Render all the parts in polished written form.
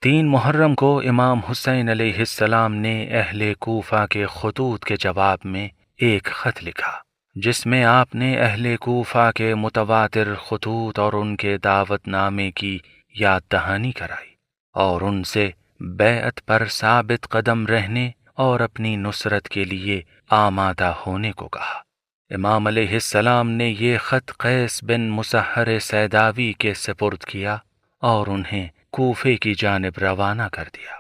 3 محرم کو امام حسین علیہ السلام نے اہل کوفہ کے خطوط کے جواب میں ایک خط لکھا، جس میں آپ نے اہل کوفہ کے متواتر خطوط اور ان کے دعوت نامے کی یاد دہانی کرائی اور ان سے بیعت پر ثابت قدم رہنے اور اپنی نصرت کے لیے آمادہ ہونے کو کہا۔ امام علیہ السلام نے یہ خط قیس بن مسہر سیداوی کے سپرد کیا اور انہیں کوفے کی جانب روانہ کر دیا،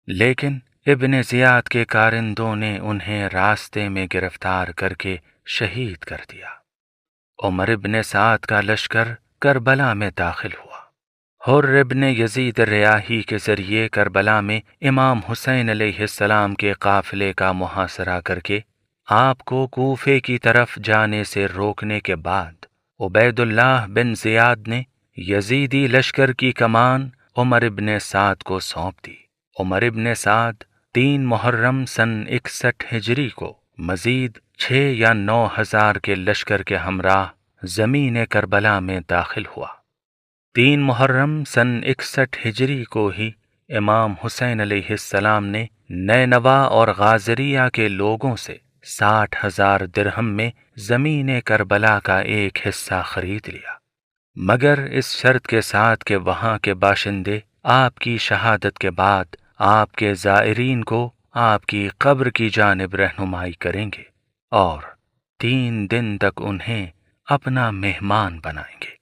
لیکن ابن زیاد کے کارندوں نے انہیں راستے میں گرفتار کر کے شہید کر دیا۔ عمر ابن سعد کا لشکر کربلا میں داخل ہوا۔ حر ابن یزید ریاحی کے ذریعے کربلا میں امام حسین علیہ السلام کے قافلے کا محاصرہ کر کے آپ کو کوفے کی طرف جانے سے روکنے کے بعد عبید اللہ بن زیاد نے یزیدی لشکر کی کمان عمر ابن سعد کو سونپ دی۔ عمر ابن سعد 3 محرم سن 61 ہجری کو مزید 6 یا 9 ہزار کے لشکر کے ہمراہ زمین کربلا میں داخل ہوا۔ 3 محرم سن 61 ہجری کو ہی امام حسین علیہ السلام نے نینوا اور غازریہ کے لوگوں سے 60,000 درہم میں زمین کربلا کا ایک حصہ خرید لیا، مگر اس شرط کے ساتھ کہ وہاں کے باشندے آپ کی شہادت کے بعد آپ کے زائرین کو آپ کی قبر کی جانب رہنمائی کریں گے اور 3 دن تک انہیں اپنا مہمان بنائیں گے۔